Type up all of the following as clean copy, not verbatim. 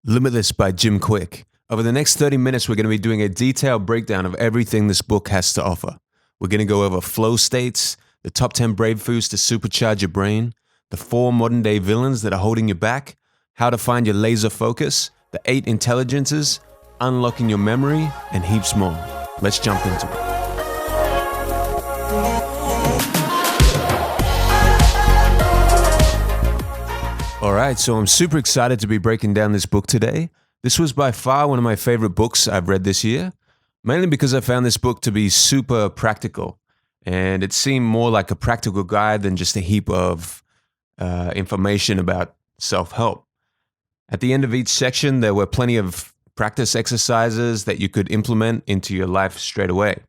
Limitless by Jim Kwik. Over the next 30 minutes, we're going to be doing a detailed breakdown of everything this book has to offer. We're going to go over flow states, the top 10 brave foods to supercharge your brain, the 4 modern-day villains that are holding you back, how to find your laser focus, the 8 intelligences, unlocking your memory, and heaps more. Let's jump into it. All right, so I'm super excited to be breaking down this book today. This was by far one of my favorite books I've read this year, mainly because I found this book to be super practical, and it seemed more like a practical guide than just a heap of information about self-help. At the end of each section, there were plenty of practice exercises that you could implement into your life straight away.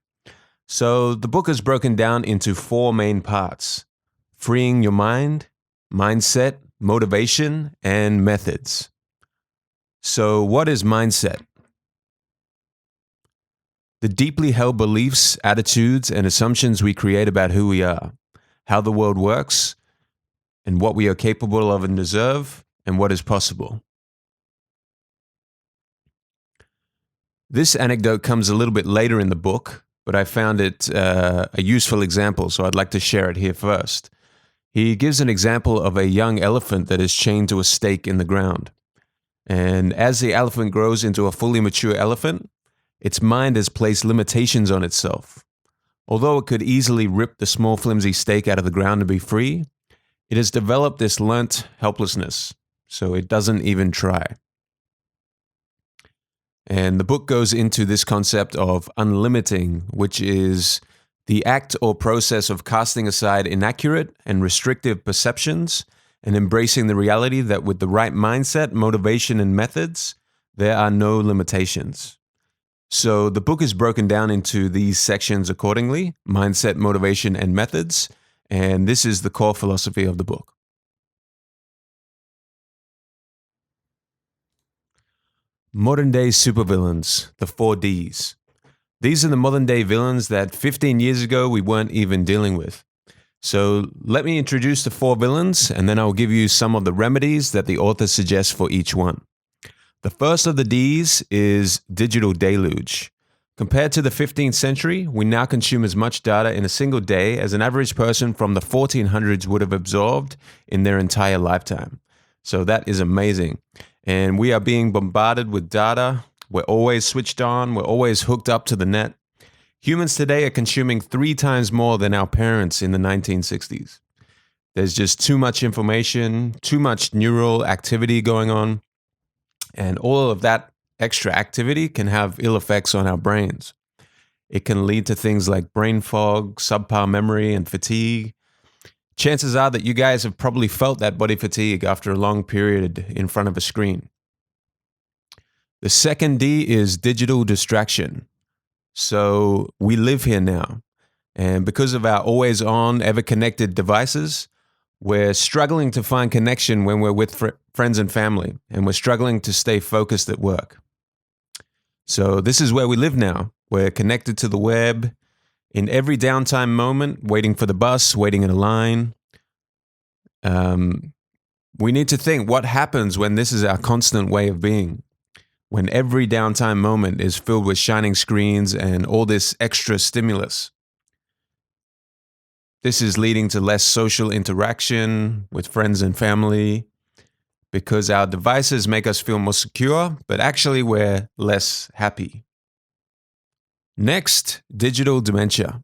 So the book is broken down into 4 main parts: freeing your mind, mindset, motivation, and methods. So what is mindset? The deeply held beliefs, attitudes, and assumptions we create about who we are, how the world works, and what we are capable of and deserve, and what is possible. This anecdote comes a little bit later in the book, but I found it a useful example, so I'd like to share it here first. He gives an example of a young elephant that is chained to a stake in the ground. And as the elephant grows into a fully mature elephant, its mind has placed limitations on itself. Although it could easily rip the small flimsy stake out of the ground and be free, it has developed this learnt helplessness, so it doesn't even try. And the book goes into this concept of unlimiting, which is the act or process of casting aside inaccurate and restrictive perceptions and embracing the reality that with the right mindset, motivation, and methods, there are no limitations. So the book is broken down into these sections accordingly: mindset, motivation, and methods. And this is the core philosophy of the book. Modern-day supervillains, the 4 Ds. These are the modern-day villains that 15 years ago we weren't even dealing with. So let me introduce the 4 villains, and then I'll give you some of the remedies that the author suggests for each one. The first of the Ds is digital deluge. Compared to the 15th century, we now consume as much data in a single day as an average person from the 1400s would have absorbed in their entire lifetime. So that is amazing. And we are being bombarded with data. We're always switched on. We're always hooked up to the net. Humans today are consuming 3 times more than our parents in the 1960s. There's just too much information, too much neural activity going on. And all of that extra activity can have ill effects on our brains. It can lead to things like brain fog, subpar memory, and fatigue. Chances are that you guys have probably felt that body fatigue after a long period in front of a screen. The second D is digital distraction. So we live here now, and because of our always-on, ever-connected devices, we're struggling to find connection when we're with friends and family, and we're struggling to stay focused at work. So this is where we live now. We're connected to the web in every downtime moment, waiting for the bus, waiting in a line. We need to think, what happens when this is our constant way of being? When every downtime moment is filled with shining screens and all this extra stimulus. This is leading to less social interaction with friends and family because our devices make us feel more secure, but actually we're less happy. Next, digital dementia.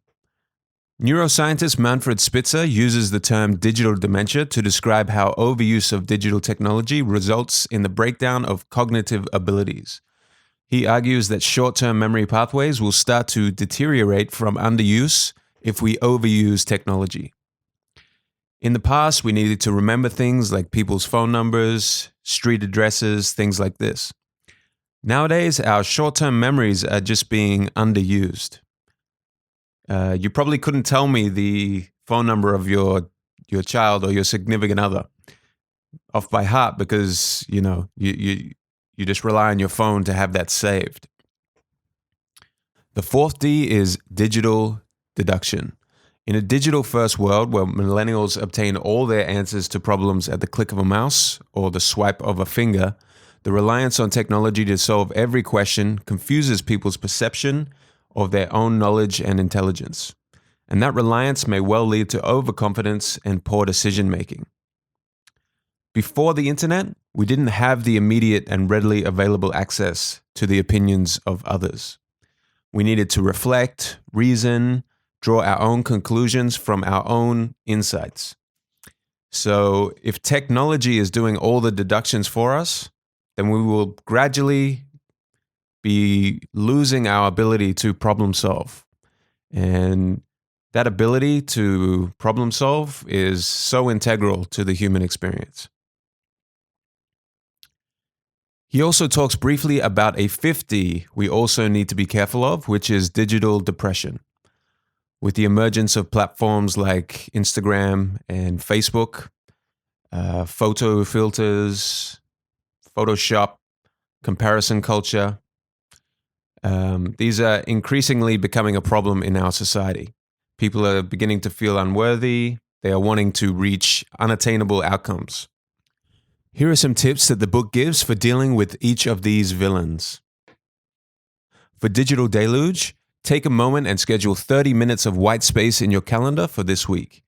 Neuroscientist Manfred Spitzer uses the term digital dementia to describe how overuse of digital technology results in the breakdown of cognitive abilities. He argues that short-term memory pathways will start to deteriorate from underuse if we overuse technology. In the past, we needed to remember things like people's phone numbers, street addresses, things like this. Nowadays, our short-term memories are just being underused. You probably couldn't tell me the phone number of your child or your significant other off by heart because, you just rely on your phone to have that saved. The 4th D is digital deduction. In a digital-first world where millennials obtain all their answers to problems at the click of a mouse or the swipe of a finger, The reliance on technology to solve every question confuses people's perception of their own knowledge and intelligence. And that reliance may well lead to overconfidence and poor decision making. Before the internet, we didn't have the immediate and readily available access to the opinions of others. We needed to reflect, reason, draw our own conclusions from our own insights. So if technology is doing all the deductions for us, then we will gradually be losing our ability to problem solve. And that ability to problem solve is so integral to the human experience. He also talks briefly about a 50 we also need to be careful of, which is digital depression. With the emergence of platforms like Instagram and Facebook, photo filters, Photoshop, comparison culture, these are increasingly becoming a problem in our society. People are beginning to feel unworthy. They are wanting to reach unattainable outcomes. Here are some tips that the book gives for dealing with each of these villains. For Digital Deluge, take a moment and schedule 30 minutes of white space in your calendar for this week.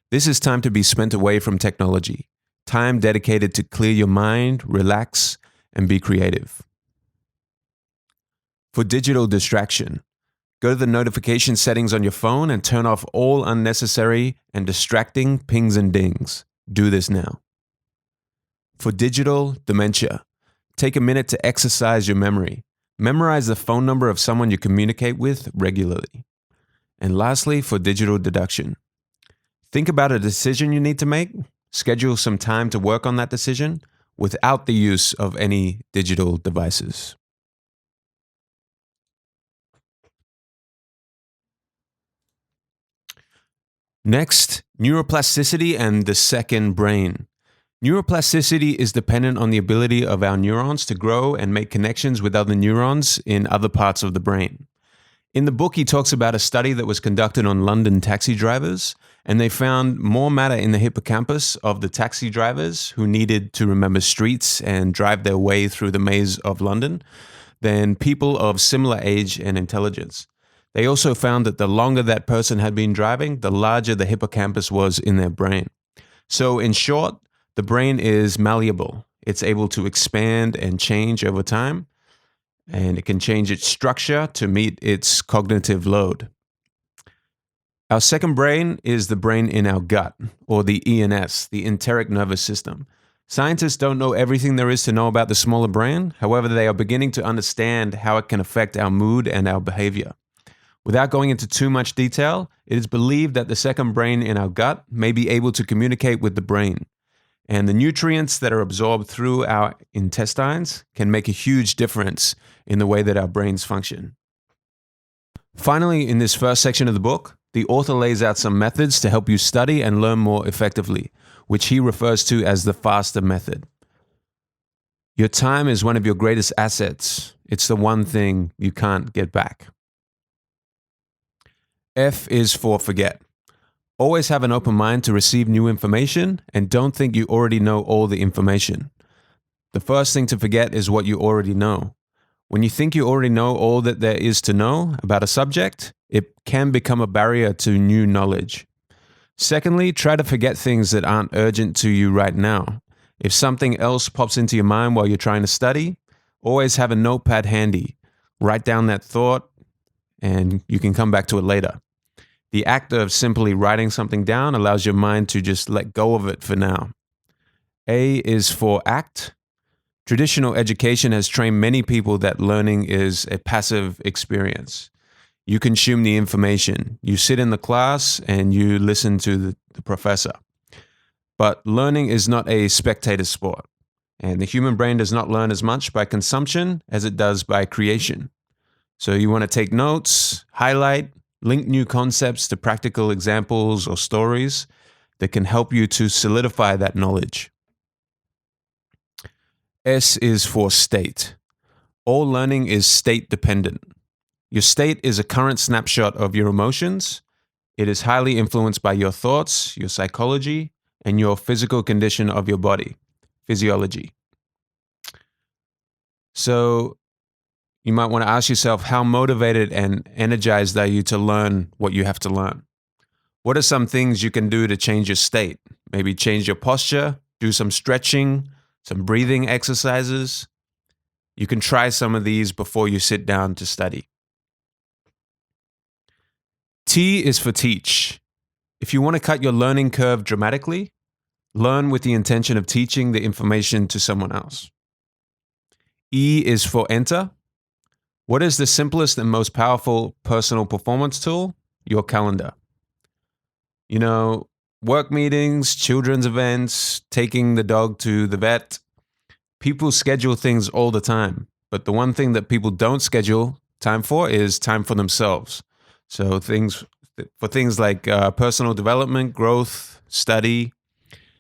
This is time to be spent away from technology, time dedicated to clear your mind, relax, and be creative. For Digital Distraction, go to the notification settings on your phone and turn off all unnecessary and distracting pings and dings. Do this now. For Digital Dementia, take a minute to exercise your memory. Memorize the phone number of someone you communicate with regularly. And lastly, for Digital Deduction, think about a decision you need to make. Schedule some time to work on that decision without the use of any digital devices. Next, neuroplasticity and the second brain. Neuroplasticity is dependent on the ability of our neurons to grow and make connections with other neurons in other parts of the brain. In the book, he talks about a study that was conducted on London taxi drivers, and they found more matter in the hippocampus of the taxi drivers who needed to remember streets and drive their way through the maze of London than people of similar age and intelligence. They also found that the longer that person had been driving, the larger the hippocampus was in their brain. So in short, the brain is malleable. It's able to expand and change over time, and it can change its structure to meet its cognitive load. Our second brain is the brain in our gut, or the ENS, the enteric nervous system. Scientists don't know everything there is to know about the smaller brain. However, they are beginning to understand how it can affect our mood and our behavior. Without going into too much detail, it is believed that the second brain in our gut may be able to communicate with the brain. And the nutrients that are absorbed through our intestines can make a huge difference in the way that our brains function. Finally, in this first section of the book, the author lays out some methods to help you study and learn more effectively, which he refers to as the faster method. Your time is one of your greatest assets. It's the one thing you can't get back. F is for forget. Always have an open mind to receive new information and don't think you already know all the information. The first thing to forget is what you already know. When you think you already know all that there is to know about a subject, it can become a barrier to new knowledge. Secondly, try to forget things that aren't urgent to you right now. If something else pops into your mind while you're trying to study, always have a notepad handy. Write down that thought and you can come back to it later. The act of simply writing something down allows your mind to just let go of it for now. A is for act. Traditional education has trained many people that learning is a passive experience. You consume the information. You sit in the class and you listen to the professor. But learning is not a spectator sport. And the human brain does not learn as much by consumption as it does by creation. So you want to take notes, highlight, link new concepts to practical examples or stories that can help you to solidify that knowledge. S is for state. All learning is state dependent. Your state is a current snapshot of your emotions. It is highly influenced by your thoughts, your psychology, and your physical condition of your body, physiology. So you might want to ask yourself, how motivated and energized are you to learn what you have to learn? What are some things you can do to change your state? Maybe change your posture, do some stretching, some breathing exercises. You can try some of these before you sit down to study. T is for teach. If you want to cut your learning curve dramatically, learn with the intention of teaching the information to someone else. E is for enter. What is the simplest and most powerful personal performance tool? Your calendar. You know, work meetings, children's events, taking the dog to the vet. People schedule things all the time, but the one thing that people don't schedule time for is time for themselves. So things like personal development, growth, study.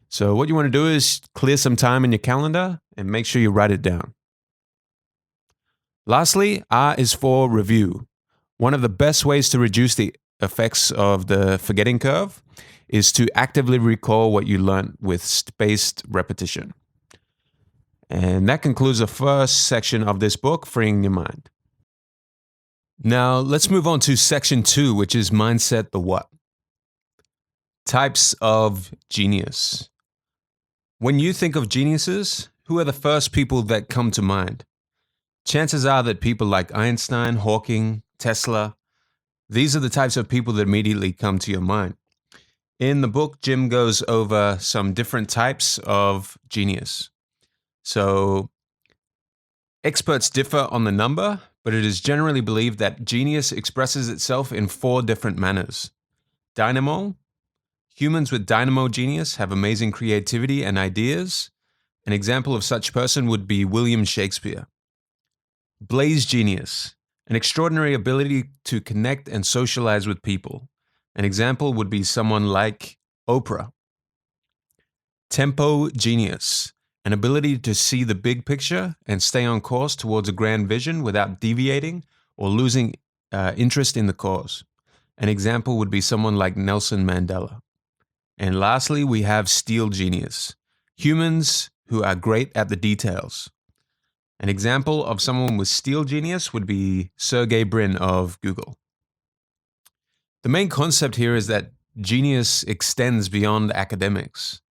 So what you want to do is clear some time in your calendar and make sure you write it down. Lastly, R is for review. One of the best ways to reduce the effects of the forgetting curve is to actively recall what you learned with spaced repetition. And that concludes the first section of this book, Freeing Your Mind. Now, let's move on to section 2, which is Mindset the What. Types of genius. When you think of geniuses, who are the first people that come to mind? Chances are that people like Einstein, Hawking, Tesla, these are the types of people that immediately come to your mind. In the book, Jim goes over some different types of genius. So, experts differ on the number, but it is generally believed that genius expresses itself in 4 different manners. Dynamo. Humans with dynamo genius have amazing creativity and ideas. An example of such person would be William Shakespeare. Blaze genius. An extraordinary ability to connect and socialize with people. An example would be someone like Oprah. Tempo genius. An ability to see the big picture and stay on course towards a grand vision without deviating or losing interest in the cause. An example would be someone like Nelson Mandela. And lastly, we have steel genius. Humans who are great at the details. An example of someone with steel genius would be Sergey Brin of Google. The main concept here is that genius extends beyond academics.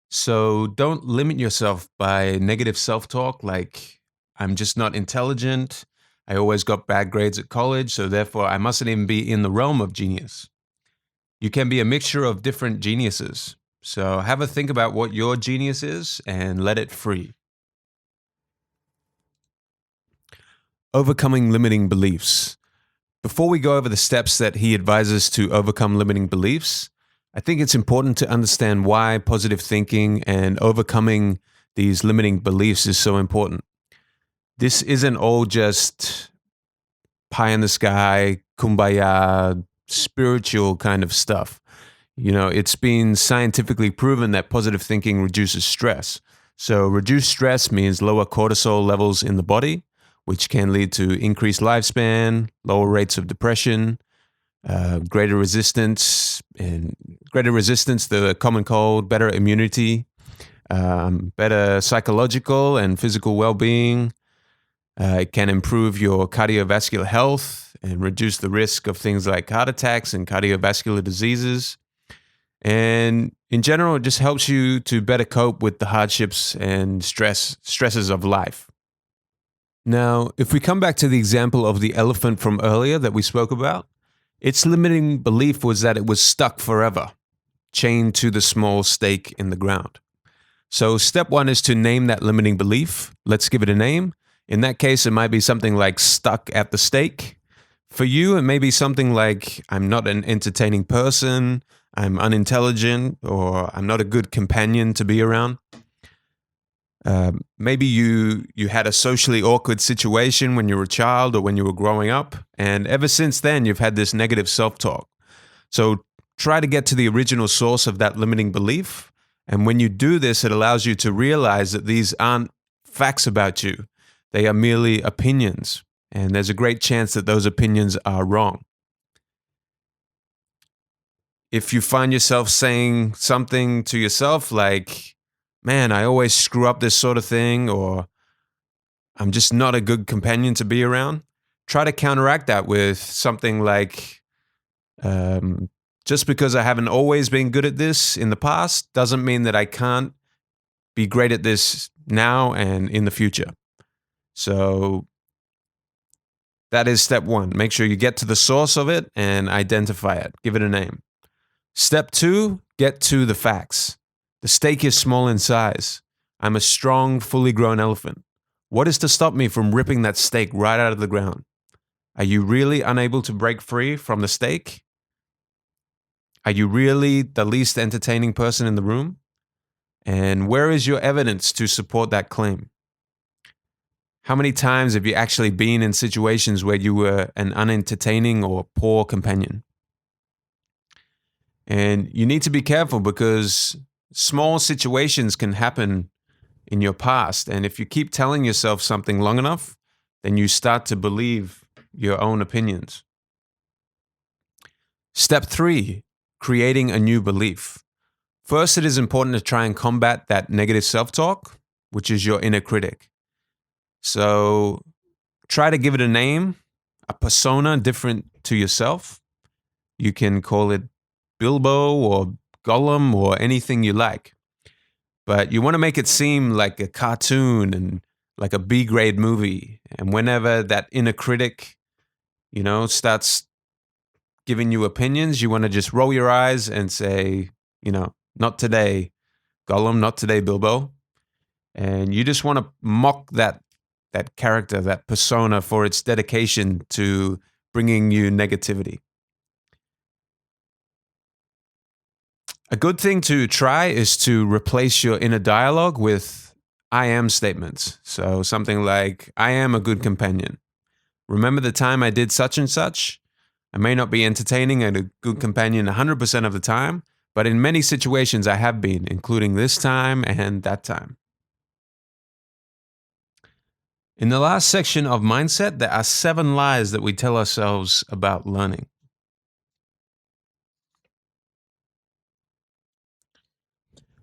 So don't limit yourself by negative self-talk like, I'm just not intelligent, I always got bad grades at college, so therefore I mustn't even be in the realm of genius. You can be a mixture of different geniuses. So have a think about what your genius is and let it free. Overcoming limiting beliefs. Before we go over the steps that he advises to overcome limiting beliefs, I think it's important to understand why positive thinking and overcoming these limiting beliefs is so important. This isn't all just pie in the sky, kumbaya, spiritual kind of stuff. You know, it's been scientifically proven that positive thinking reduces stress. So reduced stress means lower cortisol levels in the body, which can lead to increased lifespan, lower rates of depression, greater resistance to the common cold, better immunity, better psychological and physical well-being. It can improve your cardiovascular health and reduce the risk of things like heart attacks and cardiovascular diseases. And in general, it just helps you to better cope with the hardships and stresses of life. Now, if we come back to the example of the elephant from earlier that we spoke about, its limiting belief was that it was stuck forever, chained to the small stake in the ground. So step 1 is to name that limiting belief. Let's give it a name. In that case, it might be something like stuck at the stake. For you, it may be something like, I'm not an entertaining person, I'm unintelligent, or I'm not a good companion to be around. Maybe you had a socially awkward situation when you were a child or when you were growing up, and ever since then, you've had this negative self-talk. So try to get to the original source of that limiting belief, and when you do this, it allows you to realize that these aren't facts about you. They are merely opinions, and there's a great chance that those opinions are wrong. If you find yourself saying something to yourself like, man, I always screw up this sort of thing, or I'm just not a good companion to be around, try to counteract that with something like, just because I haven't always been good at this in the past doesn't mean that I can't be great at this now and in the future. So that is step one. Make sure you get to the source of it and identify it. Give it a name. Step two, get to the facts. The steak is small in size. I'm a strong, fully grown elephant. What is to stop me from ripping that steak right out of the ground? Are you really unable to break free from the steak? Are you really the least entertaining person in the room? And where is your evidence to support that claim? How many times have you actually been in situations where you were an unentertaining or poor companion? And you need to be careful because small situations can happen in your past. And if you keep telling yourself something long enough, then you start to believe your own opinions. Step three, creating a new belief. First, it is important to try and combat that negative self-talk, which is your inner critic. So try to give it a name, a persona different to yourself. You can call it Bilbo or Gollum or anything you like. But you want to make it seem like a cartoon and like a B-grade movie. And whenever that inner critic, starts giving you opinions, you want to just roll your eyes and say, not today, Gollum, not today, Bilbo. And you just want to mock that character, that persona for its dedication to bringing you negativity. A good thing to try is to replace your inner dialogue with I am statements. So something like, I am a good companion. Remember the time I did such and such? I may not be entertaining and a good companion 100% of the time, but in many situations I have been, including this time and that time. In the last section of mindset, there are 7 lies that we tell ourselves about learning.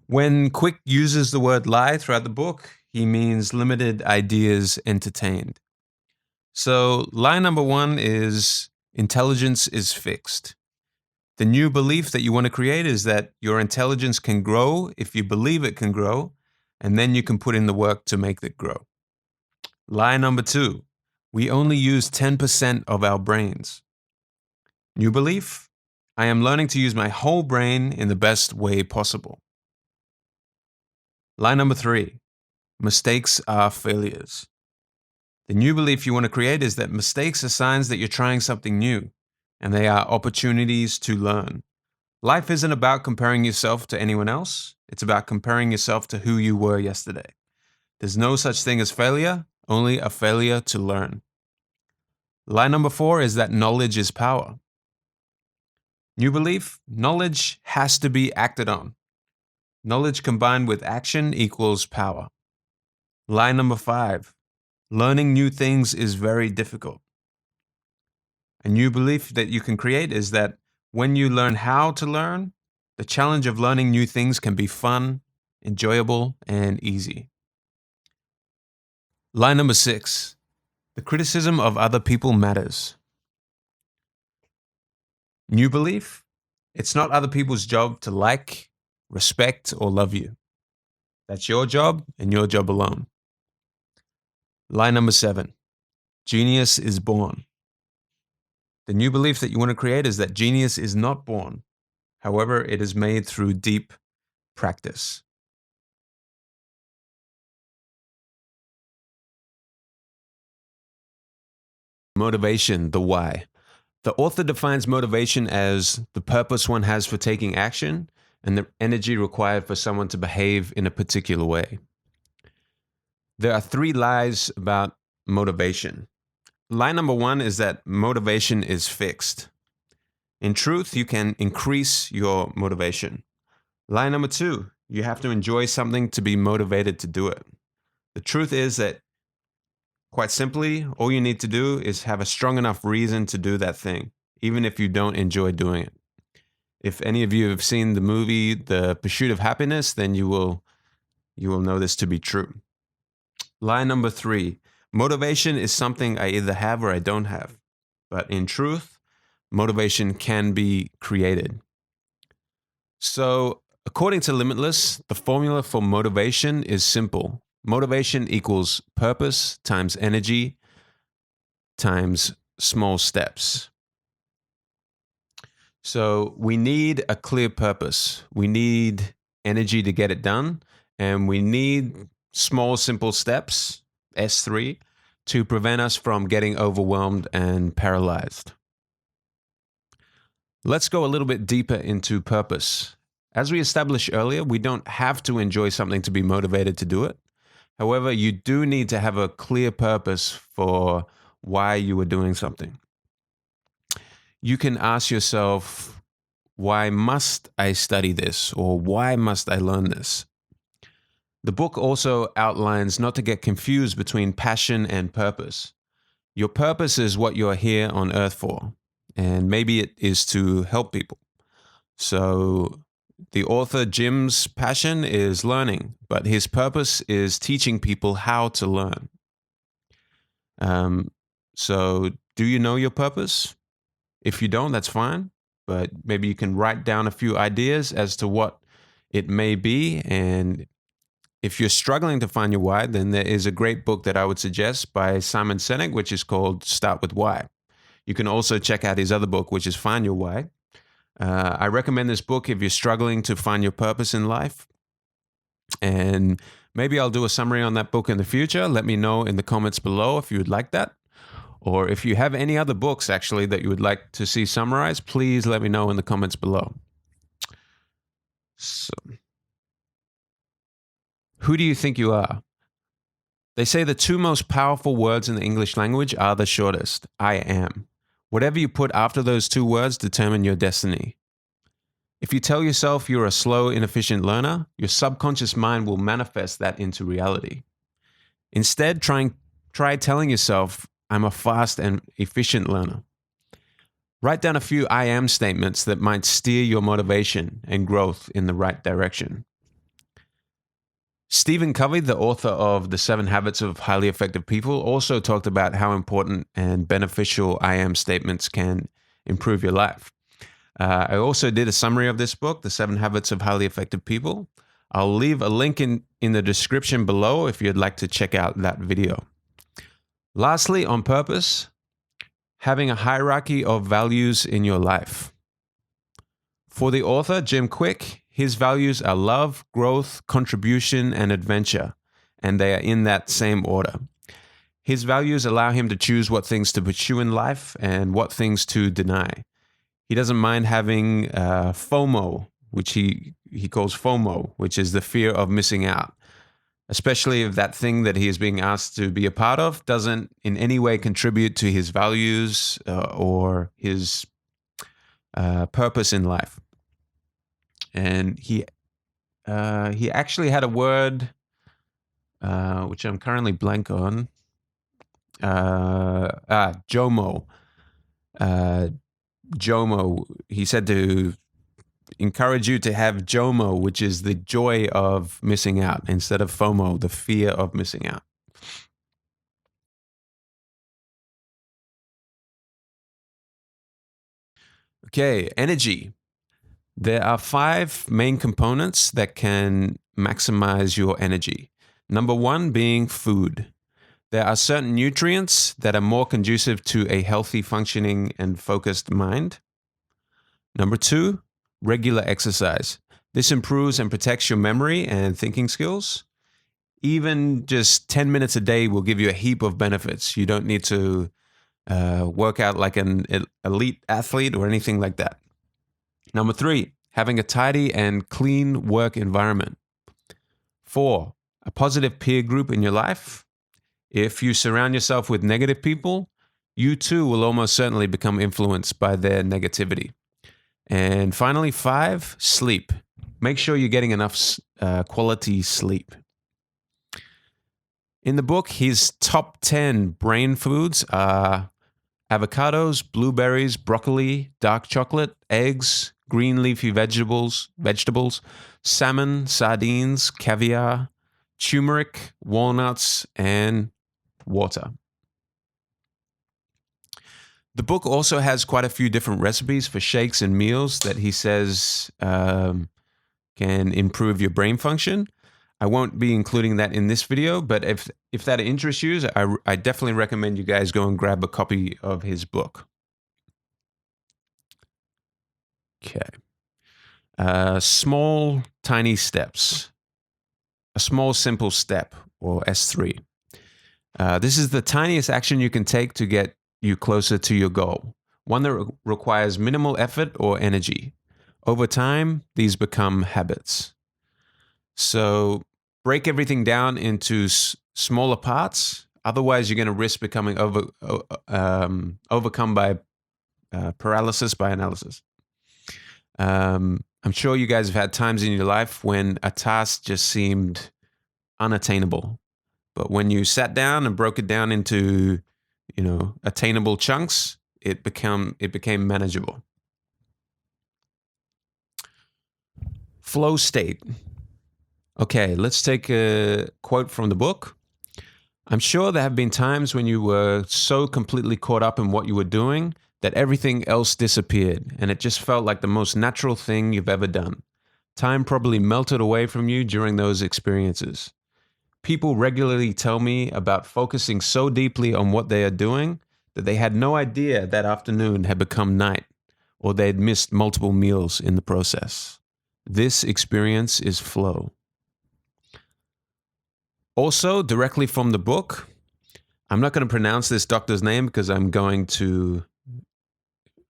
When Kwik uses the word lie throughout the book, he means limited ideas entertained. So lie number 1 is intelligence is fixed. The new belief that you want to create is that your intelligence can grow if you believe it can grow, and then you can put in the work to make it grow. Lie number 2, we only use 10% of our brains. New belief, I am learning to use my whole brain in the best way possible. Lie number 3, mistakes are failures. The new belief you want to create is that mistakes are signs that you're trying something new, and they are opportunities to learn. Life isn't about comparing yourself to anyone else. It's about comparing yourself to who you were yesterday. There's no such thing as failure, only a failure to learn. Lie number 4 is that knowledge is power. New belief, knowledge has to be acted on. Knowledge combined with action equals power. Lie number 5, learning new things is very difficult. A new belief that you can create is that when you learn how to learn, the challenge of learning new things can be fun, enjoyable, and easy. Lie number 6, the criticism of other people matters. New belief, it's not other people's job to like, respect, or love you. That's your job and your job alone. Lie number 7, genius is born. The new belief that you want to create is that genius is not born. However, it is made through deep practice. Motivation, the why. The author defines motivation as the purpose one has for taking action and the energy required for someone to behave in a particular way. There are 3 lies about motivation. Lie number 1 is that motivation is fixed. In truth, you can increase your motivation. Lie number 2, you have to enjoy something to be motivated to do it. The truth is that, quite simply, all you need to do is have a strong enough reason to do that thing, even if you don't enjoy doing it. If any of you have seen the movie The Pursuit of Happiness, then you will know this to be true. Lie number 3, Motivation is something I either have or I don't have. But in truth, motivation can be created. So, according to Limitless, the formula for motivation is simple. Motivation equals purpose times energy times small steps. So, we need a clear purpose. We need energy to get it done. And we need small, simple steps, S3, to prevent us from getting overwhelmed and paralyzed. Let's go a little bit deeper into purpose. As we established earlier, we don't have to enjoy something to be motivated to do it. However, you do need to have a clear purpose for why you are doing something. You can ask yourself, why must I study this? Or why must I learn this? The book also outlines not to get confused between passion and purpose. Your purpose is what you're here on earth for, and maybe it is to help people. So the author Jim's passion is learning, but his purpose is teaching people how to learn. So do you know your purpose? If you don't, that's fine, but maybe you can write down a few ideas as to what it may be. And if you're struggling to find your why, then there is a great book that I would suggest by Simon Sinek, which is called Start With Why. You can also check out his other book, which is Find Your Why. I recommend this book if you're struggling to find your purpose in life. And maybe I'll do a summary on that book in the future. Let me know in the comments below if you would like that. Or if you have any other books, actually, that you would like to see summarized, please let me know in the comments below. So, who do you think you are? They say the two most powerful words in the English language are the shortest, I am. Whatever you put after those two words determine your destiny. If you tell yourself you're a slow, inefficient learner, your subconscious mind will manifest that into reality. Instead, try telling yourself, I'm a fast and efficient learner. Write down a few I am statements that might steer your motivation and growth in the right direction. Stephen Covey, the author of The 7 Habits of Highly Effective People, also talked about how important and beneficial I am statements can improve your life. I also did a summary of this book, The 7 Habits of Highly Effective People. I'll leave a link in the description below if you'd like to check out that video. Lastly, on purpose, having a hierarchy of values in your life. For the author, Jim Kwik, his values are love, growth, contribution, and adventure, and they are in that same order. His values allow him to choose what things to pursue in life and what things to deny. He doesn't mind having FOMO, which he calls FOMO, which is the fear of missing out, especially if that thing that he is being asked to be a part of doesn't in any way contribute to his values or his purpose in life. And he actually had a word which I'm currently blank on. JOMO. JOMO. He said to encourage you to have JOMO, which is the joy of missing out, instead of FOMO, the fear of missing out. Okay, energy. There are 5 main components that can maximize your energy. Number 1 being food. There are certain nutrients that are more conducive to a healthy, functioning, and focused mind. Number 2, regular exercise. This improves and protects your memory and thinking skills. Even just 10 minutes a day will give you a heap of benefits. You don't need to work out like an elite athlete or anything like that. Number 3, having a tidy and clean work environment. 4, a positive peer group in your life. If you surround yourself with negative people, you too will almost certainly become influenced by their negativity. And finally, 5, sleep. Make sure you're getting enough quality sleep. In the book, his top 10 brain foods are avocados, blueberries, broccoli, dark chocolate, eggs, green leafy vegetables, salmon, sardines, caviar, turmeric, walnuts, and water. The book also has quite a few different recipes for shakes and meals that he says can improve your brain function. I won't be including that in this video, but if that interests you, I definitely recommend you guys go and grab a copy of his book. Okay. Small, tiny steps. A small, simple step, or S3. This is the tiniest action you can take to get you closer to your goal, one that requires minimal effort or energy. Over time, these become habits. So break everything down into smaller parts. Otherwise, you're going to risk becoming overcome by paralysis by analysis. I'm sure you guys have had times in your life when a task just seemed unattainable. But when you sat down and broke it down into, attainable chunks, it became manageable. Flow state. Okay, let's take a quote from the book. I'm sure there have been times when you were so completely caught up in what you were doing that everything else disappeared, and it just felt like the most natural thing you've ever done. Time probably melted away from you during those experiences. People regularly tell me about focusing so deeply on what they are doing that they had no idea that afternoon had become night, or they'd missed multiple meals in the process. This experience is flow. Also, directly from the book, I'm not going to pronounce this doctor's name because I'm going to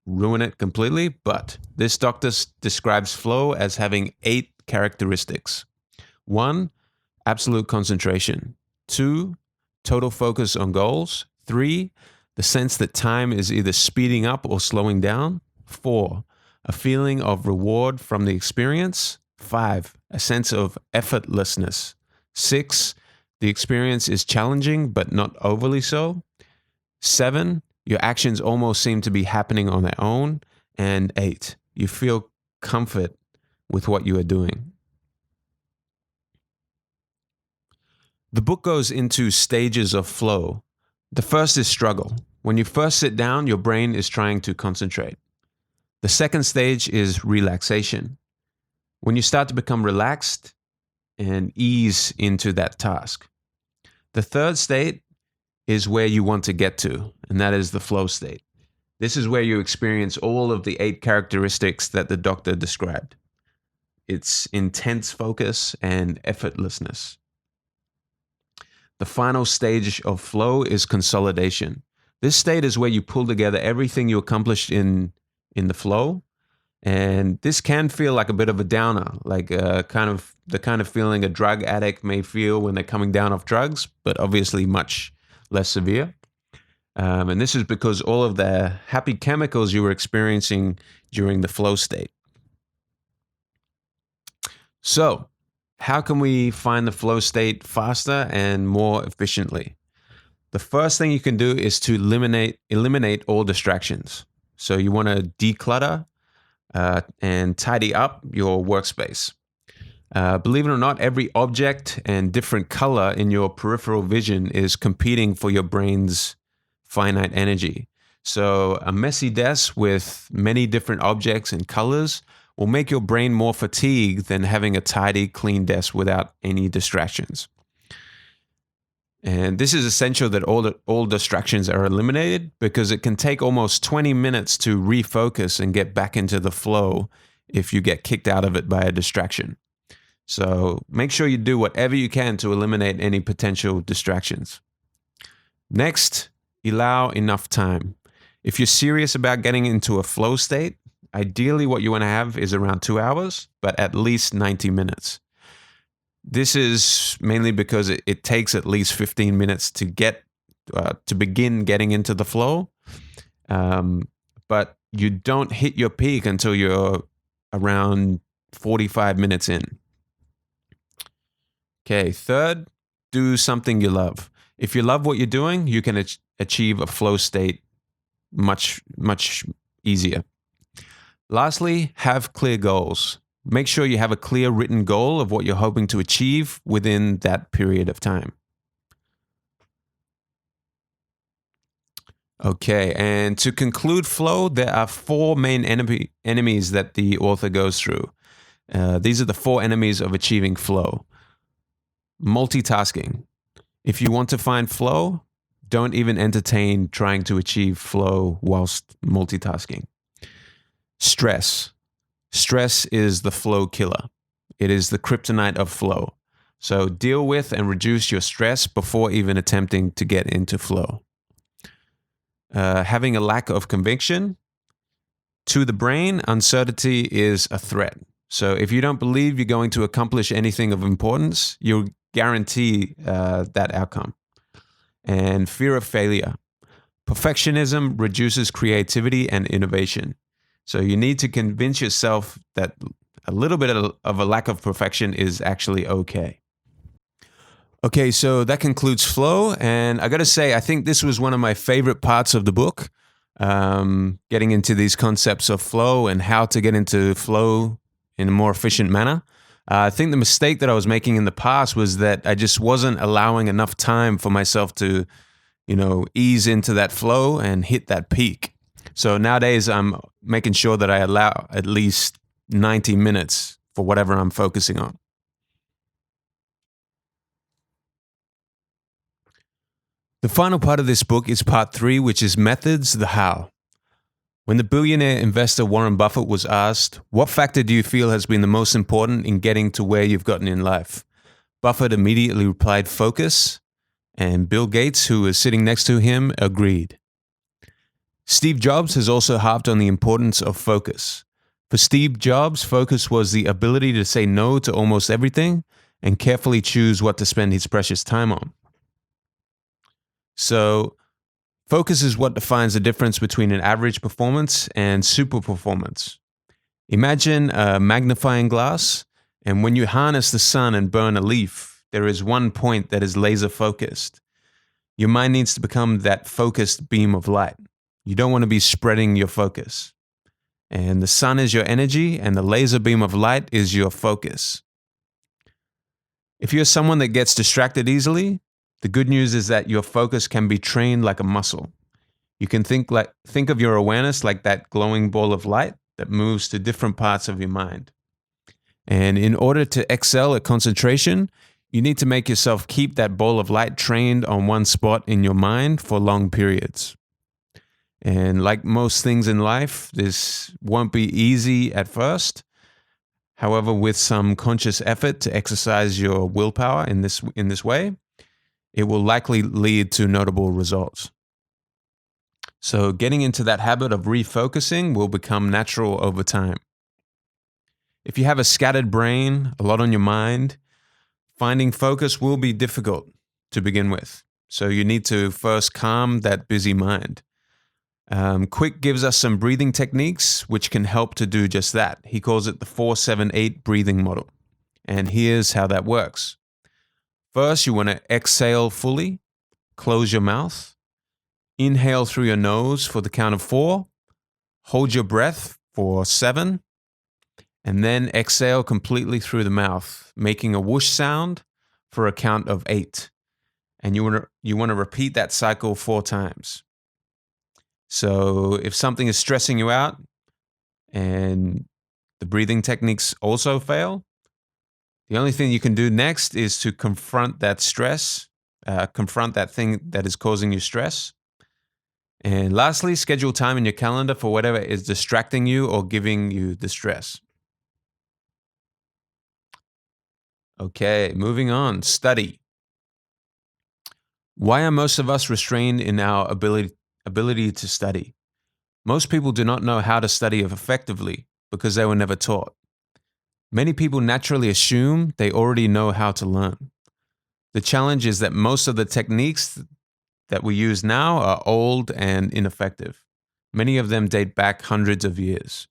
ruin it completely, but this doctor describes flow as having 8 characteristics. 1, absolute concentration. 2, total focus on goals. 3, the sense that time is either speeding up or slowing down. 4, a feeling of reward from the experience. 5, a sense of effortlessness. 6, the experience is challenging but not overly so. 7, your actions almost seem to be happening on their own. And 8, you feel comfort with what you are doing. The book goes into stages of flow. The first is struggle. When you first sit down, your brain is trying to concentrate. The second stage is relaxation. When you start to become relaxed and ease into that task. The third state is where you want to get to, and that is the flow state. This is where you experience all of the 8 characteristics that the doctor described. It's intense focus and effortlessness. The final stage of flow is consolidation. This state is where you pull together everything you accomplished in the flow. And this can feel like a bit of a downer, like the kind of feeling a drug addict may feel when they're coming down off drugs, but obviously much less severe. And this is because all of the happy chemicals you were experiencing during the flow state. So, how can we find the flow state faster and more efficiently? The first thing you can do is to eliminate all distractions. So you want to declutter and tidy up your workspace. Believe it or not, every object and different color in your peripheral vision is competing for your brain's finite energy. So a messy desk with many different objects and colors will make your brain more fatigued than having a tidy, clean desk without any distractions. And this is essential that all distractions are eliminated because it can take almost 20 minutes to refocus and get back into the flow if you get kicked out of it by a distraction. So make sure you do whatever you can to eliminate any potential distractions. Next, allow enough time. If you're serious about getting into a flow state, ideally what you want to have is around 2 hours, but at least 90 minutes. This is mainly because it takes at least 15 minutes to begin getting into the flow, but you don't hit your peak until you're around 45 minutes in. Okay, third, do something you love. If you love what you're doing, you can achieve a flow state much, much easier. Lastly, have clear goals. Make sure you have a clear written goal of what you're hoping to achieve within that period of time. Okay, and to conclude flow, there are four main enemies that the author goes through. These are the four enemies of achieving flow. Multitasking. If you want to find flow, don't even entertain trying to achieve flow whilst multitasking. Stress. Stress is the flow killer. It is the kryptonite of flow. So deal with and reduce your stress before even attempting to get into flow. Having a lack of conviction. To the brain, uncertainty is a threat. So if you don't believe you're going to accomplish anything of importance, you'll guarantee that outcome. And fear of failure. Perfectionism reduces creativity and innovation. So you need to convince yourself that a little bit of a lack of perfection is actually okay. Okay, so that concludes flow. And I got to say, I think this was one of my favorite parts of the book, getting into these concepts of flow and how to get into flow in a more efficient manner. I think the mistake that I was making in the past was that I just wasn't allowing enough time for myself to, ease into that flow and hit that peak. So nowadays I'm making sure that I allow at least 90 minutes for whatever I'm focusing on. The final part of this book is part 3, which is methods, the how. When the billionaire investor Warren Buffett was asked, what factor do you feel has been the most important in getting to where you've gotten in life? Buffett immediately replied, focus. And Bill Gates, who was sitting next to him, agreed. Steve Jobs has also harped on the importance of focus. For Steve Jobs, focus was the ability to say no to almost everything and carefully choose what to spend his precious time on. So, focus is what defines the difference between an average performance and super performance. Imagine a magnifying glass, and when you harness the sun and burn a leaf, there is one point that is laser focused. Your mind needs to become that focused beam of light. You don't want to be spreading your focus. And the sun is your energy, and the laser beam of light is your focus. If you're someone that gets distracted easily, the good news is that your focus can be trained like a muscle. You can think of your awareness like that glowing ball of light that moves to different parts of your mind. And in order to excel at concentration, you need to make yourself keep that ball of light trained on one spot in your mind for long periods. And like most things in life, this won't be easy at first. However, with some conscious effort to exercise your willpower in this way, it will likely lead to notable results. So getting into that habit of refocusing will become natural over time. If you have a scattered brain, a lot on your mind, finding focus will be difficult to begin with. So you need to first calm that busy mind. Kwik gives us some breathing techniques which can help to do just that. He calls it the 4-7-8 breathing model. And here's how that works. First, you want to exhale fully, close your mouth, inhale through your nose for the count of 4, hold your breath for 7, and then exhale completely through the mouth, making a whoosh sound for a count of 8. And you want to repeat that cycle 4 times. So if something is stressing you out and the breathing techniques also fail, the only thing you can do next is to confront that stress, confront that thing that is causing you stress. And lastly, schedule time in your calendar for whatever is distracting you or giving you the stress. Okay, moving on. Study. Why are most of us restrained in our ability to study? Most people do not know how to study effectively because they were never taught. Many people naturally assume they already know how to learn. The challenge is that most of the techniques that we use now are old and ineffective. Many of them date back hundreds of years.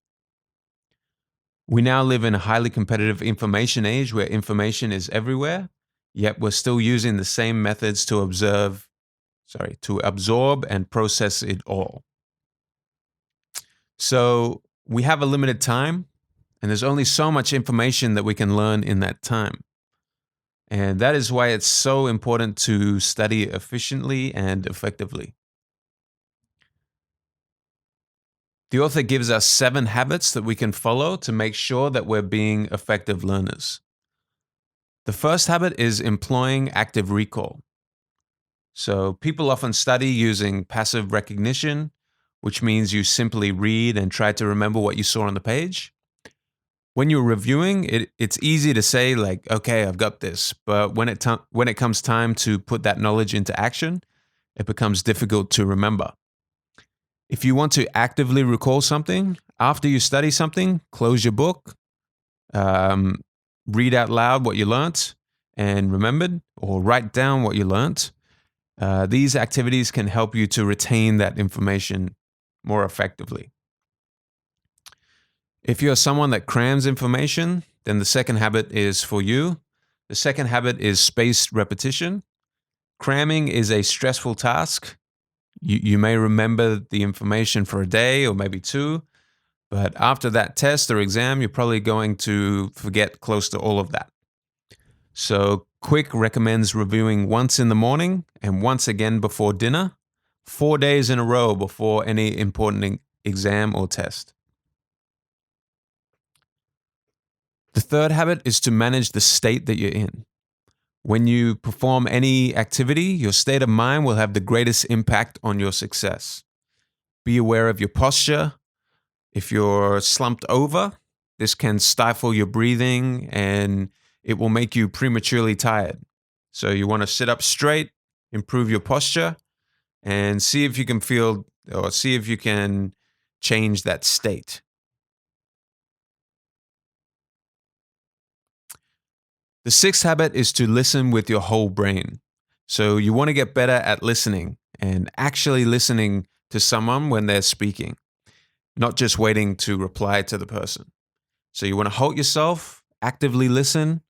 We now live in a highly competitive information age where information is everywhere, yet we're still using the same methods to absorb and process it all. So we have a limited time, and there's only so much information that we can learn in that time. And that is why it's so important to study efficiently and effectively. The author gives us 7 habits that we can follow to make sure that we're being effective learners. The first habit is employing active recall. So people often study using passive recognition, which means you simply read and try to remember what you saw on the page. When you're reviewing, it's easy to say like, okay, I've got this. But when it comes time to put that knowledge into action, it becomes difficult to remember. If you want to actively recall something, after you study something, close your book, read out loud what you learnt and remembered, or write down what you learnt. These activities can help you to retain that information more effectively. If you're someone that crams information, then the second habit is for you. The second habit is spaced repetition. Cramming is a stressful task. You may remember the information for a day or maybe 2, but after that test or exam, you're probably going to forget close to all of that. So Kwik recommends reviewing once in the morning and once again before dinner, 4 days in a row before any important exam or test. The third habit is to manage the state that you're in. When you perform any activity, your state of mind will have the greatest impact on your success. Be aware of your posture. If you're slumped over, this can stifle your breathing and it will make you prematurely tired. So you want to sit up straight, improve your posture, and see if you can change that state. The sixth habit is to listen with your whole brain. So you want to get better at listening and actually listening to someone when they're speaking, not just waiting to reply to the person. So you want to halt yourself, actively listen.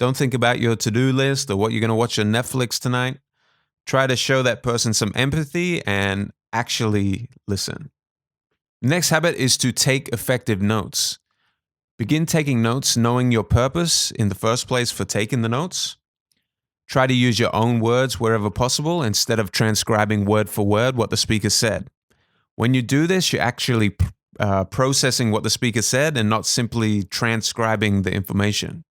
Don't think about your to-do list or what you're going to watch on Netflix tonight. Try to show that person some empathy and actually listen. The next habit is to take effective notes. Begin taking notes knowing your purpose in the first place for taking the notes. Try to use your own words wherever possible instead of transcribing word for word what the speaker said. When you do this, you're actually processing what the speaker said and not simply transcribing the information.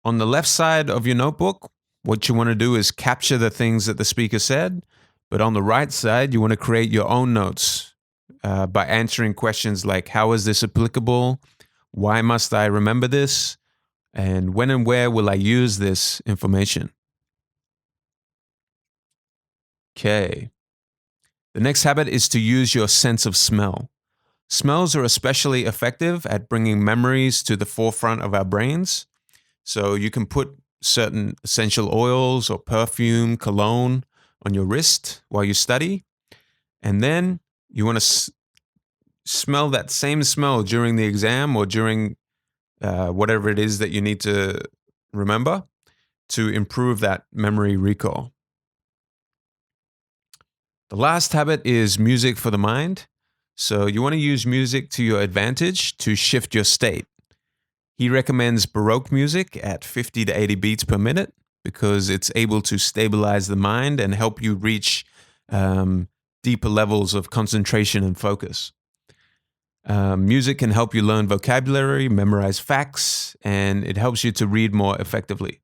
On the left side of your notebook, what you want to do is capture the things that the speaker said, but on the right side, you want to create your own notes by answering questions like, how is this applicable? Why must I remember this? And when and where will I use this information? Okay. The next habit is to use your sense of smell. Smells are especially effective at bringing memories to the forefront of our brains. So you can put certain essential oils or perfume, cologne on your wrist while you study. And then you want to smell that same smell during the exam or during whatever it is that you need to remember to improve that memory recall. The last habit is music for the mind. So you want to use music to your advantage to shift your state. He recommends Baroque music at 50 to 80 beats per minute because it's able to stabilize the mind and help you reach deeper levels of concentration and focus. Music can help you learn vocabulary, memorize facts, and it helps you to read more effectively.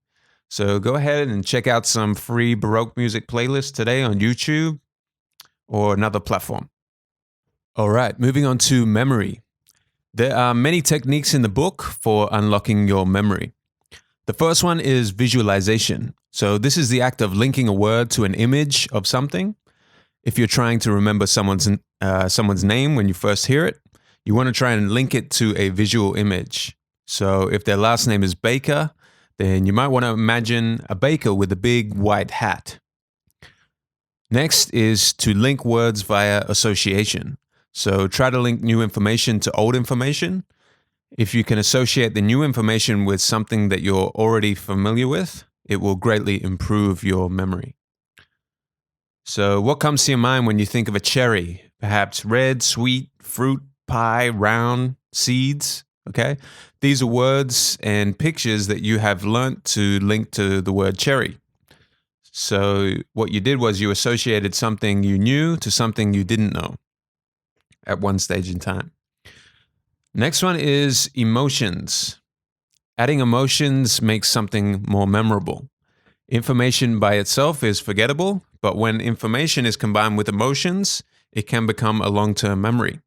So go ahead and check out some free Baroque music playlists today on YouTube or another platform. All right, moving on to memory. There are many techniques in the book for unlocking your memory. The first one is visualization. So this is the act of linking a word to an image of something. If you're trying to remember someone's name when you first hear it, you want to try and link it to a visual image. So if their last name is Baker, then you might want to imagine a baker with a big white hat. Next is to link words via association. So try to link new information to old information. If you can associate the new information with something that you're already familiar with, it will greatly improve your memory. So what comes to your mind when you think of a cherry? Perhaps red, sweet, fruit, pie, round, seeds, okay? These are words and pictures that you have learnt to link to the word cherry. So what you did was you associated something you knew to something you didn't know. at one stage in time. Next one is emotions. Adding emotions makes something more memorable. Information by itself is forgettable, but when information is combined with emotions, it can become a long-term memory.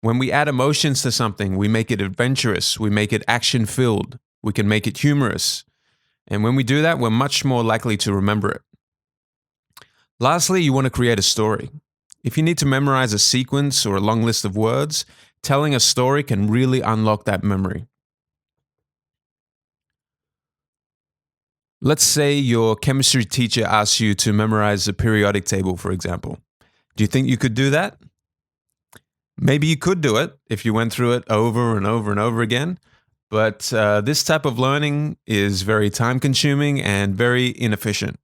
When we add emotions to something, we make it adventurous, we make it action-filled, we can make it humorous. And when we do that, we're much more likely to remember it. Lastly, you want to create a story. If you need to memorize a sequence or a long list of words, telling a story can really unlock that memory. Let's say your chemistry teacher asks you to memorize a periodic table, for example. Do you think you could do that? Maybe you could do it if you went through it over and over and over again, but this type of learning is very time-consuming and very inefficient.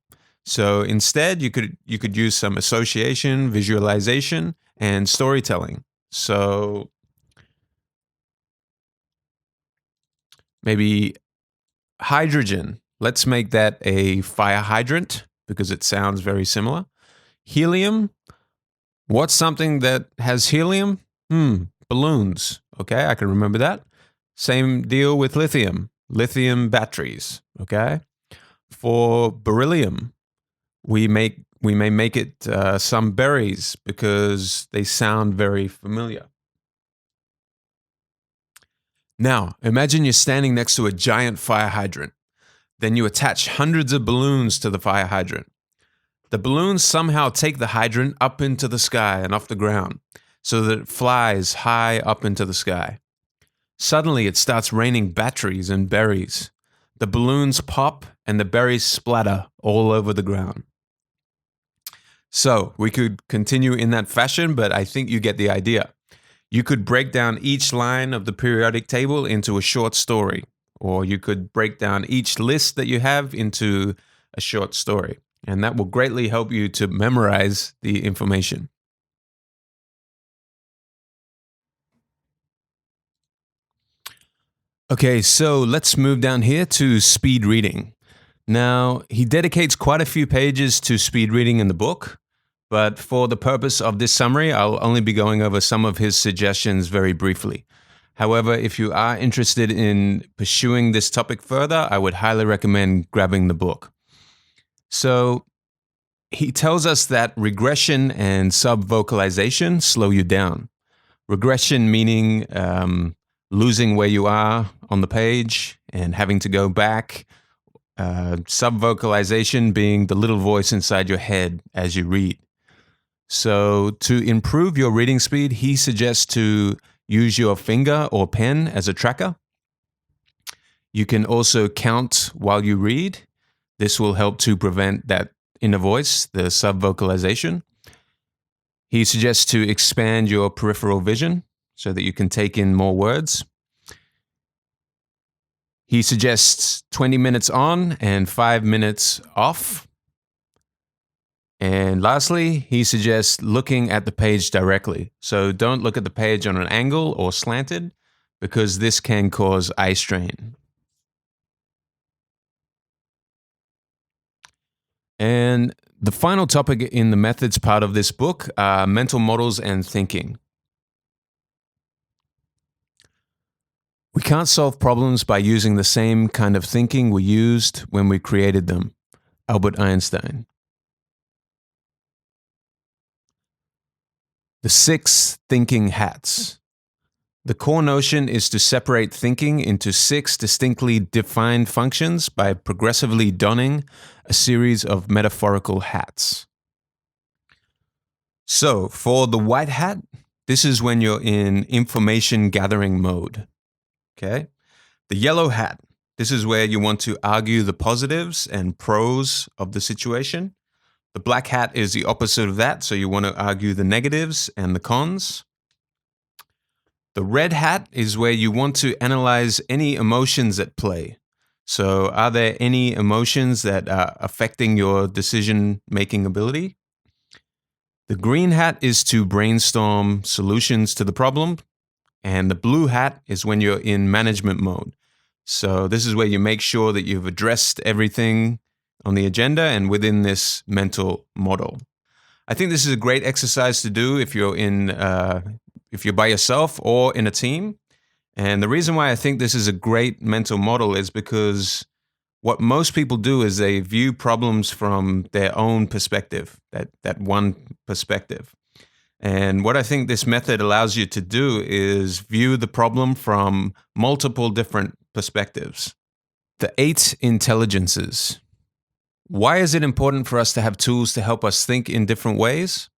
So instead, you could use some association, visualization, and storytelling. So maybe hydrogen. Let's make that a fire hydrant because it sounds very similar. Helium. What's something that has helium? Balloons. Okay, I can remember that. Same deal with lithium. Lithium batteries. Okay. For beryllium, we may make it some berries because they sound very familiar. Now, imagine you're standing next to a giant fire hydrant. Then you attach hundreds of balloons to the fire hydrant. The balloons somehow take the hydrant up into the sky and off the ground so that it flies high up into the sky. Suddenly, it starts raining batteries and berries. The balloons pop and the berries splatter all over the ground. So we could continue in that fashion, but I think you get the idea. You could break down each line of the periodic table into a short story, or you could break down each list that you have into a short story, and that will greatly help you to memorize the information. Okay, so let's move down here to speed reading. Now, he dedicates quite a few pages to speed reading in the book, but for the purpose of this summary, I'll only be going over some of his suggestions very briefly. However, if you are interested in pursuing this topic further, I would highly recommend grabbing the book. So he tells us that regression and subvocalization slow you down. Regression meaning losing where you are on the page and having to go back. Subvocalization being the little voice inside your head as you read. So to improve your reading speed, he suggests to use your finger or pen as a tracker. You can also count while you read. This will help to prevent that inner voice, the subvocalization. He suggests to expand your peripheral vision so that you can take in more words. He suggests 20 minutes on and 5 minutes off. And lastly, he suggests looking at the page directly. So don't look at the page on an angle or slanted because this can cause eye strain. And the final topic in the methods part of this book are mental models and thinking. We can't solve problems by using the same kind of thinking we used when we created them. Albert Einstein. The 6 thinking hats. The core notion is to separate thinking into 6 distinctly defined functions by progressively donning a series of metaphorical hats. So, for the white hat, this is when you're in information gathering mode. Okay? The yellow hat, this is where you want to argue the positives and pros of the situation. The black hat is the opposite of that, so you want to argue the negatives and the cons. The red hat is where you want to analyze any emotions at play. So are there any emotions that are affecting your decision-making ability? The green hat is to brainstorm solutions to the problem. And the blue hat is when you're in management mode. So this is where you make sure that you've addressed everything on the agenda and within this mental model. I think this is a great exercise to do if you're in if you're by yourself or in a team. And the reason why I think this is a great mental model is because what most people do is they view problems from their own perspective, that one perspective. And what I think this method allows you to do is view the problem from multiple different perspectives. The 8 intelligences. Why is it important for us to have tools to help us think in different ways?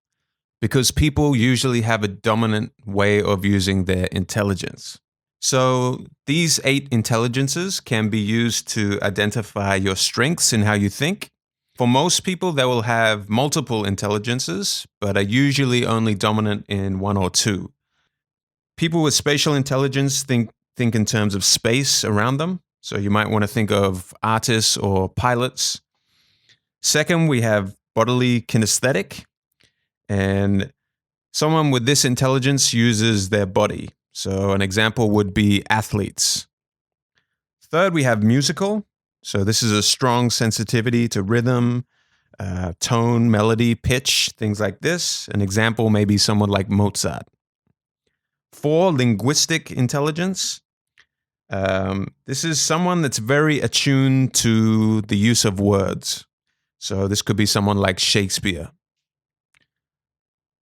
Because people usually have a dominant way of using their intelligence. So these 8 intelligences can be used to identify your strengths in how you think. For most people, they will have multiple intelligences, but are usually only dominant in 1 or 2. People with spatial intelligence think in terms of space around them. So you might want to think of artists or pilots. Second, we have bodily kinesthetic. And someone with this intelligence uses their body. So an example would be athletes. Third, we have musical. So this is a strong sensitivity to rhythm, tone, melody, pitch, things like this. An example may be someone like Mozart. 4, linguistic intelligence. This is someone that's very attuned to the use of words. So this could be someone like Shakespeare.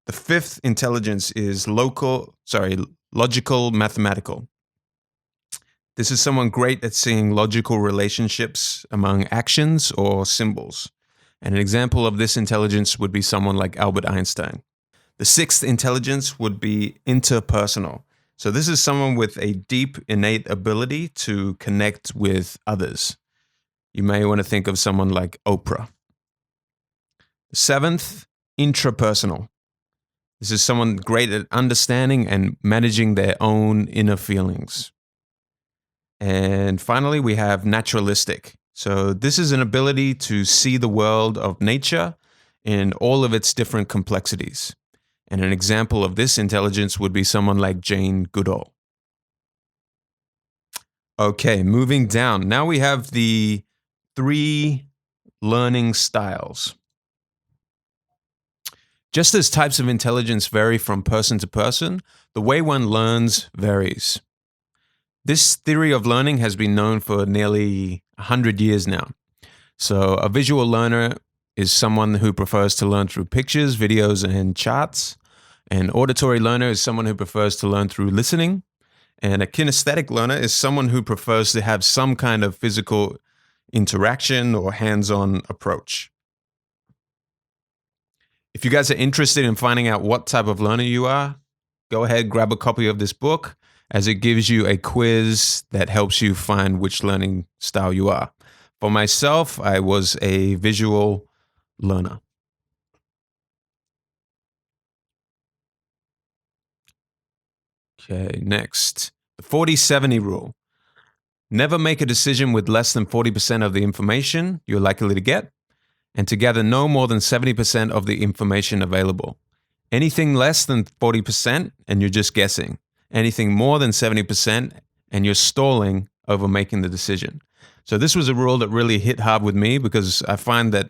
The 5th intelligence is logical mathematical. This is someone great at seeing logical relationships among actions or symbols. And an example of this intelligence would be someone like Albert Einstein. The 6th intelligence would be interpersonal. So this is someone with a deep innate ability to connect with others. You may want to think of someone like Oprah. The 7th, intrapersonal. This is someone great at understanding and managing their own inner feelings. And finally, we have naturalistic. So this is an ability to see the world of nature in all of its different complexities. And an example of this intelligence would be someone like Jane Goodall. Okay, moving down. Now we have the 3 learning styles. Just as types of intelligence vary from person to person, the way one learns varies. This theory of learning has been known for nearly 100 years now. So a visual learner is someone who prefers to learn through pictures, videos, and charts. An auditory learner is someone who prefers to learn through listening. And a kinesthetic learner is someone who prefers to have some kind of physical interaction or hands-on approach. If you guys are interested in finding out what type of learner you are, go ahead, grab a copy of this book, as it gives you a quiz that helps you find which learning style you are. For myself, I was a visual learner. Okay, next. The 40-70 rule. Never make a decision with less than 40% of the information you're likely to get, and to gather no more than 70% of the information available. Anything less than 40% and you're just guessing. Anything more than 70% and you're stalling over making the decision. So this was a rule that really hit hard with me because I find that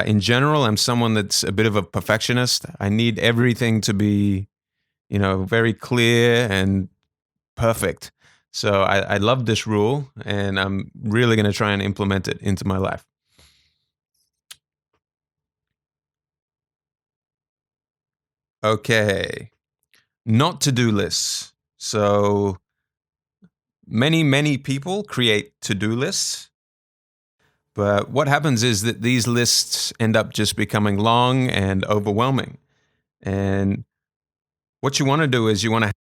in general, I'm someone that's a bit of a perfectionist. I need everything to be, very clear and perfect. So I love this rule and I'm really going to try and implement it into my life. Okay, not to-do lists. So many people create to-do lists, but what happens is that these lists end up just becoming long and overwhelming. And what you want to do is you want to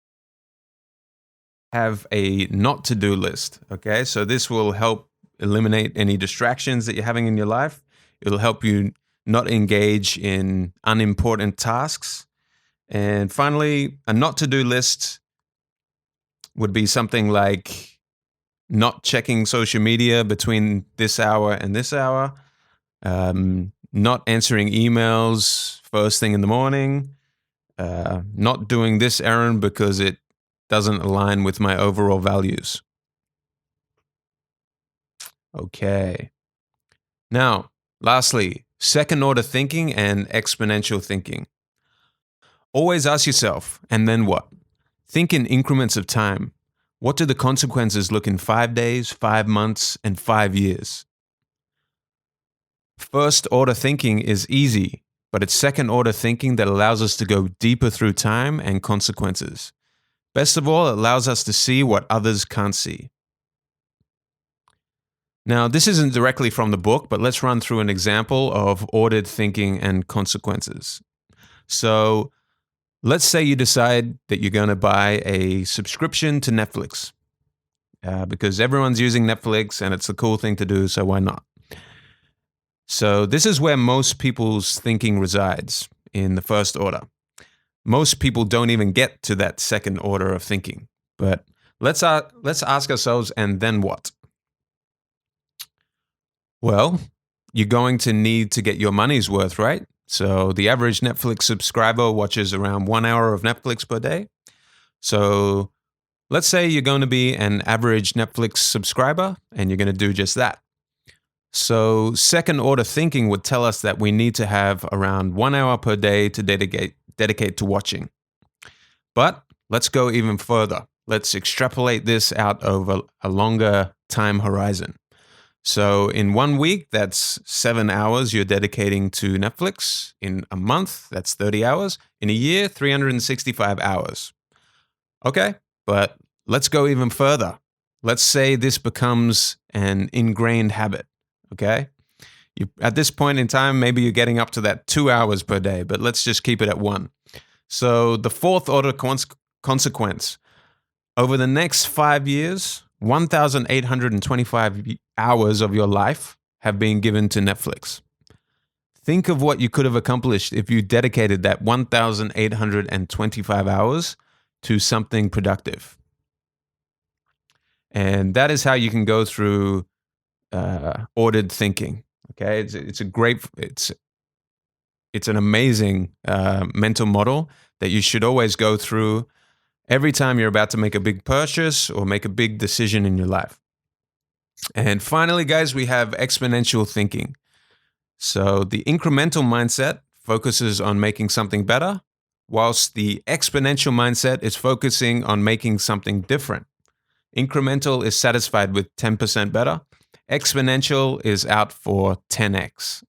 have a not to-do list, okay? So this will help eliminate any distractions that you're having in your life. It'll help you not engage in unimportant tasks. And finally, a not to-do list would be something like not checking social media between this hour and this hour, not answering emails first thing in the morning, not doing this errand because it doesn't align with my overall values. Okay. Now, lastly, second order thinking and exponential thinking. Always ask yourself, and then what? Think in increments of time. What do the consequences look in 5 days, 5 months, and 5 years? First order thinking is easy, but it's second order thinking that allows us to go deeper through time and consequences. Best of all, it allows us to see what others can't see. Now, this isn't directly from the book, but let's run through an example of ordered thinking and consequences. So, let's say you decide that you're going to buy a subscription to Netflix because everyone's using Netflix and it's a cool thing to do, so why not? So this is where most people's thinking resides, in the first order. Most people don't even get to that second order of thinking. But let's ask ourselves, and then what? Well, you're going to need to get your money's worth, right? So the average Netflix subscriber watches around 1 hour of Netflix per day. So let's say you're going to be an average Netflix subscriber and you're going to do just that. So second order thinking would tell us that we need to have around 1 hour per day to dedicate to watching. But let's go even further. Let's extrapolate this out over a longer time horizon. So in 1 week, that's 7 hours you're dedicating to Netflix. In a month, that's 30 hours. In a year, 365 hours. Okay, but let's go even further. Let's say this becomes an ingrained habit. Okay? At this point in time, maybe you're getting up to that 2 hours per day, but let's just keep it at 1. So the fourth order consequence. Over the next 5 years, 1,825 hours of your life have been given to Netflix. Think of what you could have accomplished if you dedicated that 1,825 hours to something productive. And that is how you can go through ordered thinking. Okay, it's an amazing mental model that you should always go through every time you're about to make a big purchase or make a big decision in your life. And finally, guys, we have exponential thinking. So the incremental mindset focuses on making something better, whilst the exponential mindset is focusing on making something different. Incremental is satisfied with 10% better. Exponential is out for 10x.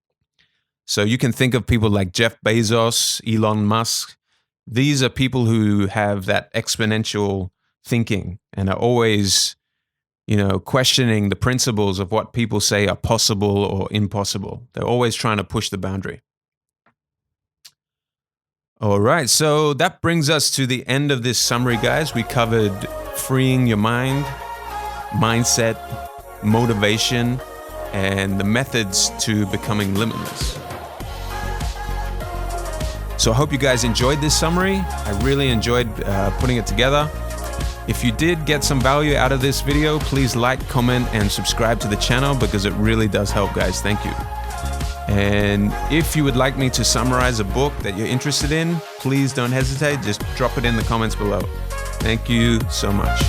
So you can think of people like Jeff Bezos, Elon Musk. These are people who have that exponential thinking and are always, questioning the principles of what people say are possible or impossible. They're always trying to push the boundary. All right, so that brings us to the end of this summary, guys. We covered freeing your mind, mindset, motivation, and the methods to becoming limitless. So I hope you guys enjoyed this summary. I really enjoyed putting it together. If you did get some value out of this video, please like, comment, and subscribe to the channel because it really does help, guys. Thank you. And if you would like me to summarize a book that you're interested in, please don't hesitate. Just drop it in the comments below. Thank you so much.